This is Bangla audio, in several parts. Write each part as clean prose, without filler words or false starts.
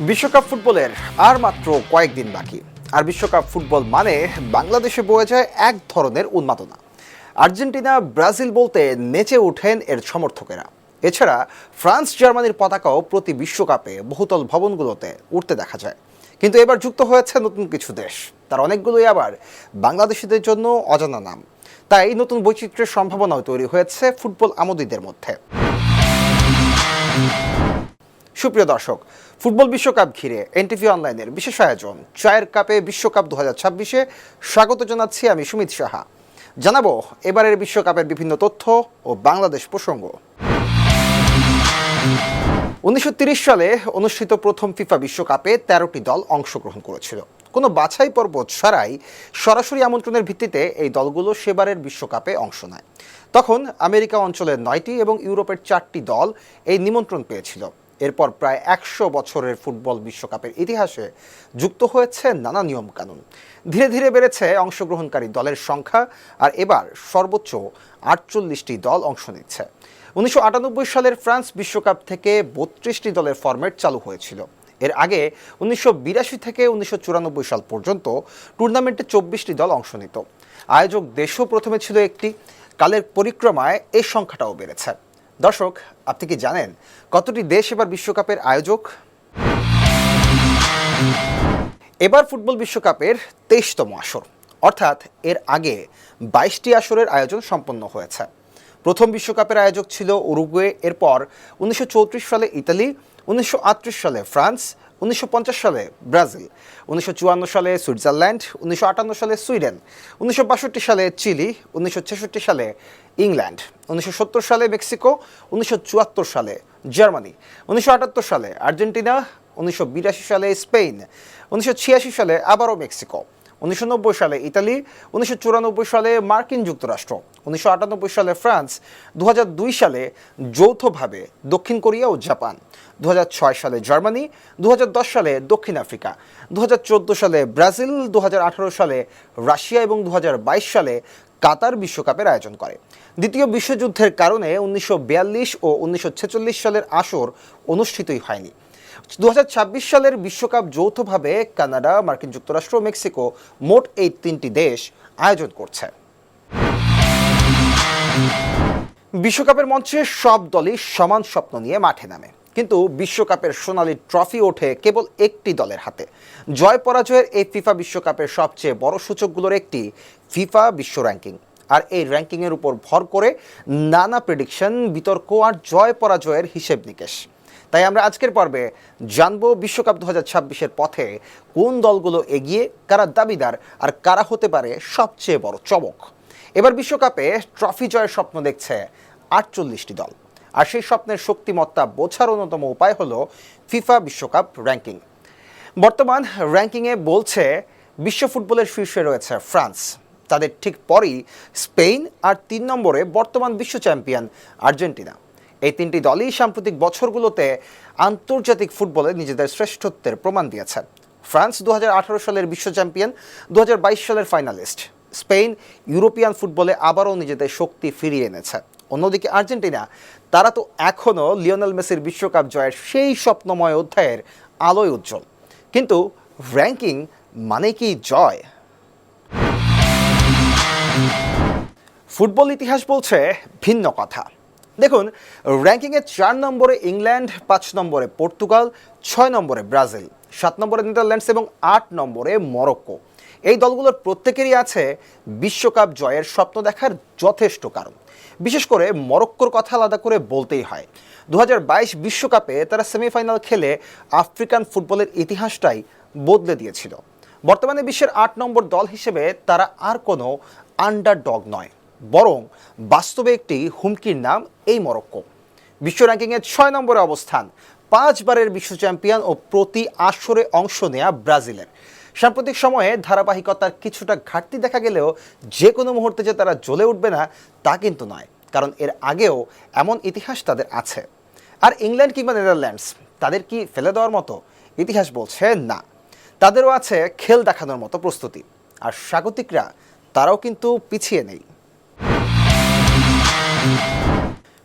বিশ্বকাপ ফুটবলের আর মাত্র কয়েকদিন বাকি। আর বিশ্বকাপ ফুটবল মানে বাংলাদেশে বয়ে যায় এক ধরনের উন্মাদনা। আর্জেন্টিনা, ব্রাজিল বলতে নেচে ওঠেন এর সমর্থকেরা। এছাড়া ফ্রান্স, জার্মানির পতাকাও প্রতি বিশ্বকাপে বহুতল ভবনগুলোতে উঠতে দেখা যায়। কিন্তু এবার যুক্ত হয়েছে নতুন কিছু দেশ, তার অনেকগুলোই আবার বাংলাদেশিদের জন্য অজানা নাম। তাই নতুন বৈচিত্র্যের সম্ভাবনাও তৈরি হয়েছে ফুটবল আমোদীদের মধ্যে। সুপ্রিয় দর্শক, ফুটবল বিশ্বকাপ ঘিরে এনটিভি অনলাইনের বিশেষ আয়োজন চায়ের কাপে বিশ্বকাপ 2026-এ স্বাগত জানাচ্ছি আমি সুমিত সাহা। জানাবো এবারের বিশ্বকাপের বিভিন্ন তথ্য ও বাংলাদেশ প্রসঙ্গ। 1930 সালে অনুষ্ঠিত প্রথম ফিফা বিশ্বকাপে 13টি দল অংশগ্রহণ করেছিল। কোনো বাছাই পর্ব ছাড়াই সরাসরি আমন্ত্রণের ভিত্তিতে এই দলগুলো সেবারের বিশ্বকাপে অংশ নেয়। তখন আমেরিকা অঞ্চলের 9টি এবং ইউরোপের 4টি দল এই নিমন্ত্রণ পেয়েছিল। এরপর প্রায় 100 বছরের ফুটবল বিশ্বকাপের ইতিহাসে যুক্ত হয়েছে নানা নিয়মকানুন। ধীরে ধীরে বেড়েছে অংশগ্রহণকারী দলের সংখ্যা, আর এবার সর্বোচ্চ 48টি দল অংশ নিচ্ছে। 1998 সালের ফ্রান্স বিশ্বকাপ থেকে 32টি দলের ফরম্যাট চালু হয়েছিল। এর আগে 1982 থেকে 1994 সাল পর্যন্ত টুর্নামেন্টে 24টি দল অংশ নিত। আয়োজক দেশও প্রথমে ছিল একটি, কালের পরিক্রমায় এই সংখ্যাটাও বেড়েছে। দর্শক, আপনি কি জানেন কতটি দেশ এবার বিশ্বকাপের আয়োজক? এবার ফুটবল বিশ্বকাপের 23তম আসর, অর্থাৎ এর আগে 22টি আসরের আয়োজন সম্পন্ন হয়েছে। প্রথম বিশ্বকাপের আয়োজক ছিল উরুগুয়ে, এরপর 1934 সালে ইতালি, 1938 সালে ফ্রান্স, 1950 সালে ব্রাজিল, 1954 সালে সুইজারল্যান্ড, 1958 সালে সুইডেন, 1962 সালে চিলি, 1966 সালে ইংল্যান্ড, 1970 সালে মেক্সিকো, 1974 সালে জার্মানি, 1978 সালে আর্জেন্টিনা, 1982 সালে স্পেন, 1986 সালে আবারও মেক্সিকো, 1990 সালে ইতালি, 1994 সালে মার্কিন যুক্তরাষ্ট্র, 1998 সালে ফ্রান্স, 2002 সালে যৌথভাবে দক্ষিণ কোরিয়া ও জাপান, 2006 সালে জার্মানি, 2010 সালে দক্ষিণ আফ্রিকা, 2014 সালে ব্রাজিল, 2018 সালে রাশিয়া এবং 2022 সালে কাতার বিশ্বকাপের আয়োজন করে। দ্বিতীয় বিশ্বযুদ্ধের কারণে 1942 ও 1946 সালের আসর অনুষ্ঠিতই হয়নি। 2026 সালের বিশ্বকাপ যৌথভাবে কানাডা, মার্কিন যুক্তরাষ্ট্র, মেক্সিকো, মোট এই 3টি দেশ আয়োজন করছে। বিশ্বকাপের মঞ্চে সব দলই সমান স্বপ্ন নিয়ে মাঠে নামে, কিন্তু বিশ্বকাপের সোনালী ট্রফি ওঠে কেবল একটি দলের হাতে। জয় পরাজয়ের এই ফিফা বিশ্বকাপের সবচেয়ে বড় সূচকগুলোর একটি ফিফা বিশ্ব র্যাঙ্কিং, আর এই র্যাঙ্কিংয়ের উপর ভর করে নানা প্রেডিকশন, বিতর্ক আর জয় পরাজয়ের হিসেব নিকেশ। তাই আমরা আজকের পর্বে জানবো বিশ্বকাপ 2026-এর পথে কোন দলগুলো এগিয়ে, কারা দাবিদার, আর কারা হতে পারে সবচেয়ে বড় চমক। এবার বিশ্বকাপে ট্রফি জয়ের স্বপ্ন দেখছে 48টি দল, আর সেই স্বপ্নের শক্তিমত্তা বোঝার অন্যতম উপায় হলো ফিফা বিশ্বকাপ র্যাঙ্কিং। বর্তমান র্যাঙ্কিংয়ে বলছে বিশ্ব ফুটবলের শীর্ষে রয়েছে ফ্রান্স, তাদের ঠিক পরেই স্পেন, আর 3 নম্বরে বর্তমান বিশ্ব চ্যাম্পিয়ন আর্জেন্টিনা। এই 3টি দলই সাম্প্রতিক বছরগুলোতে আন্তর্জাতিক ফুটবলে নিজেদের শ্রেষ্ঠত্বের প্রমাণ দিয়েছে। ফ্রান্স 2018 সালের বিশ্ব চ্যাম্পিয়ন, 2022 সালের ফাইনালিস্ট। স্পেন ইউরোপিয়ান ফুটবলে আবারও নিজেদের শক্তি ফিরিয়ে এনেছে। অন্যদিকে আর্জেন্টিনা, তারা তো এখনও লিওনেল মেসির বিশ্বকাপ জয়ের সেই স্বপ্নময় অধ্যায়ের আলোয় উজ্জ্বল। কিন্তু র্যাঙ্কিং মানে কি জয়? ফুটবল ইতিহাস বলছে ভিন্ন কথা। দেখুন, র্যাঙ্কিংয়ে 4 নম্বরে ইংল্যান্ড, 5 নম্বরে পর্তুগাল, 6 নম্বরে ব্রাজিল, 7 নম্বরে নেদারল্যান্ডস এবং 8 নম্বরে মরক্কো। এই দলগুলোর প্রত্যেকেরই আছে বিশ্বকাপ জয়ের স্বপ্ন দেখার যথেষ্ট কারণ। বিশেষ করে মরক্কোর কথা আলাদা করে বলতেই হয়। 2022 বিশ্বকাপে তারা সেমিফাইনাল খেলে আফ্রিকান ফুটবলের ইতিহাসটাই বদলে দিয়েছিল। বর্তমানে বিশ্বের 8 নম্বর দল হিসেবে তারা আর কোনো আন্ডারডগ নয়, বরং বাস্তবে একটি হুমকির নাম এই মরক্কো। বিশ্ব র্যাঙ্কিংয়ে 6 নম্বরে অবস্থান 5 বারের বিশ্ব চ্যাম্পিয়ন ও প্রতি আসরে অংশ নেয়া ব্রাজিলের। সাম্প্রতিক সময়ে ধারাবাহিকতার কিছুটা ঘাটতি দেখা গেলেও যে কোনো মুহূর্তে যে তারা জ্বলে উঠবে না তা কিন্তু নয়, কারণ এর আগেও এমন ইতিহাস তাদের আছে। আর ইংল্যান্ড কিংবা নেদারল্যান্ডস, তাদের কি ফেলে দেওয়ার মতো? ইতিহাস বলছে না, তাদেরও আছে খেল দেখানোর মতো প্রস্তুতি। আর স্বাগতিকরা, তারাও কিন্তু পিছিয়ে নেই।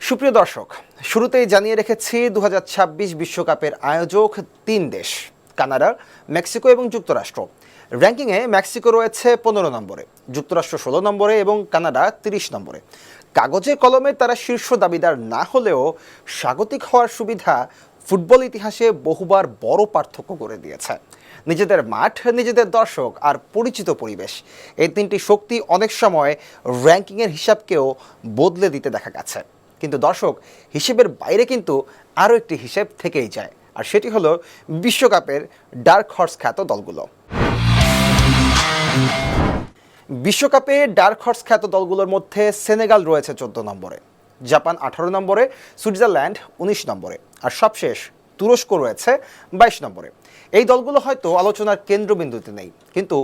সুপ্রিয় দর্শক, শুরুতেই জানিয়ে রেখেছি 2026 বিশ্বকাপের আয়োজক 3 দেশ কানাডা, মেক্সিকো এবং যুক্তরাষ্ট্র। র্যাঙ্কিংয়ে মেক্সিকো রয়েছে 15 নম্বরে, যুক্তরাষ্ট্র 16 নম্বরে এবং কানাডা 30 নম্বরে। কাগজে কলমে তারা শীর্ষ দাবিদার না হলেও স্বাগতিক হওয়ার সুবিধা ফুটবল ইতিহাসে বহুবার বড় পার্থক্য করে দিয়েছে। নিজেদের মাঠ, নিজেদের দর্শক আর পরিচিত পরিবেশ, এই তিনটি শক্তি অনেক সময় র্যাঙ্কিংয়ের হিসাবকেও বদলে দিতে দেখা গেছে। কিন্তু দর্শক, হিসেবের বাইরে কিন্তু আরও একটি হিসেব থেকেই যায়, আর সেটি হলো বিশ্বকাপের ডার্ক হর্স খ্যাত দলগুলো। বিশ্বকাপে ডার্ক হর্স খ্যাত দলগুলোর মধ্যে সেনেগাল রয়েছে 14 নম্বরে, জাপান 18 নম্বরে, সুইজারল্যান্ড 19 নম্বরে, আর সবশেষ তুরস্ক রয়েছে 22 নম্বরে। এই দলগুলো হয়তো আলোচনার কেন্দ্রবিন্দুতে নেই, কিন্তু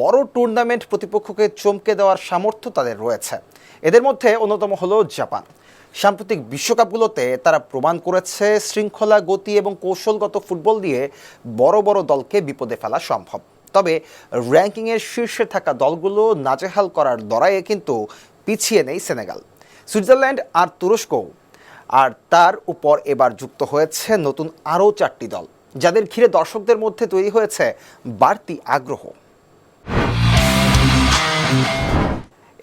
বড় টুর্নামেন্ট প্রতিপক্ষকে চমকে দেওয়ার সামর্থ্য তাদের রয়েছে। এদের মধ্যে অন্যতম হলো জাপান। সাম্প্রতিক বিশ্বকাপগুলোতে তারা প্রমাণ করেছে শৃঙ্খলা, গতি এবং কৌশলগত ফুটবল দিয়ে বড় বড় দলকে বিপদে ফেলা সম্ভব। তবে র্যাঙ্কিংয়ের শীর্ষে থাকা দলগুলো নাজেহাল করার লড়াইয়ে কিন্তু পিছিয়ে নেই সেনেগাল, সুইজারল্যান্ড আর তুরস্ক। আর তার উপর এবার যুক্ত হয়েছে নতুন আরও 4টি দল, যাদের ঘিরে দর্শকদের মধ্যে তৈরি হয়েছে বাড়তি আগ্রহ।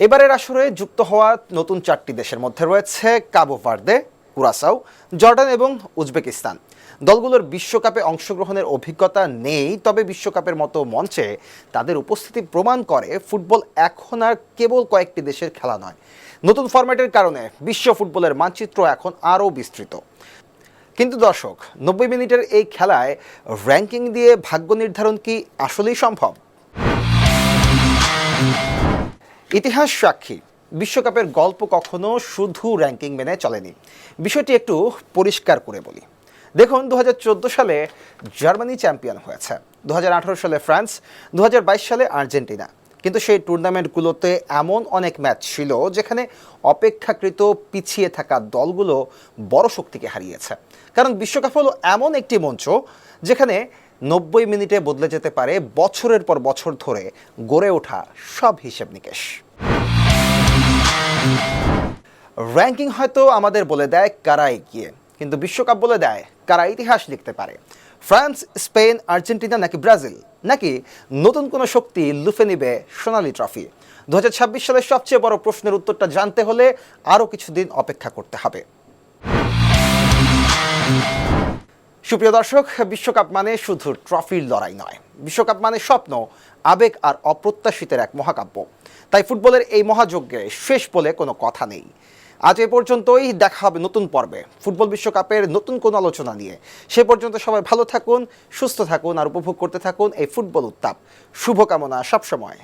এবারের আসরে যুক্ত হওয়া নতুন 4টি দেশের মধ্যে রয়েছে কাবো ভার্দে, কুরাসাও, জর্ডান এবং উজবেকিস্তান। দলগুলোর বিশ্বকাপে অংশগ্রহণের অভিজ্ঞতা নেই, তবে বিশ্বকাপের মতো মঞ্চে তাদের উপস্থিতি প্রমাণ করে ফুটবল এখন আর কেবল কয়েকটি দেশের খেলা নয়। নতুন ফরম্যাটের কারণে বিশ্ব ফুটবলের মানচিত্র এখন আরও বিস্তৃত। কিন্তু দর্শক, 90 মিনিটের এই খেলায় র্যাঙ্কিং দিয়ে ভাগ্য নির্ধারণ কি আসলেই সম্ভব? ইতিহাস সাক্ষী, বিশ্বকাপের গল্প কখনো শুধু র্যাঙ্কিং মেনে চলেনি। বিষয়টি একটু পরিষ্কার করে বলি। দেখুন, 2014 সালে জার্মানি চ্যাম্পিয়ন হয়েছে, 2018 সালে ফ্রান্স, 2022 সালে আর্জেন্টিনা। কিন্তু সেই টুর্নামেন্টগুলোতে এমন অনেক ম্যাচ ছিল যেখানে অপেক্ষাকৃত পিছিয়ে থাকা দলগুলো বড় শক্তিকে হারিয়েছে। কারণ বিশ্বকাপ হলো এমন একটি মঞ্চ যেখানে 90 মিনিটে বদলে যেতে পারে বছরের পর বছর ধরে গড়ে ওঠা সব হিসেব নিকেশ। র্যাঙ্কিং হয়তো আমাদের বলে দেয় কারা এগিয়ে, কিন্তু বিশ্বকাপ বলে দেয় কারা ইতিহাস লিখতে পারে। ফ্রান্স, স্পেন, আর্জেন্টিনা নাকি ব্রাজিল, নাকি নতুন কোনো শক্তি লুফে নিবে সোনালি ট্রফি? 2026 সালের সবচেয়ে বড় প্রশ্নের উত্তরটা জানতে হলে আরও কিছুদিন অপেক্ষা করতে হবে। সুপ্রিয় দর্শক, বিশ্বকাপ মানে শুধু ট্রফির লড়াই নয়, বিশ্বকাপ মানে স্বপ্ন, আবেগ আর অপ্রত্যাশিতের এক মহাকাব্য। তাই ফুটবলের এই মহাযজ্ঞে শেষ বলে কোনো কথা নেই। আজ এ পর্যন্তই, দেখা হবে নতুন পর্বে ফুটবল বিশ্বকাপের নতুন কোনো আলোচনা নিয়ে। সে পর্যন্ত সবাই ভালো থাকুন, সুস্থ থাকুন আর উপভোগ করতে থাকুন এই ফুটবল উত্তাপ। শুভকামনা সবসময়।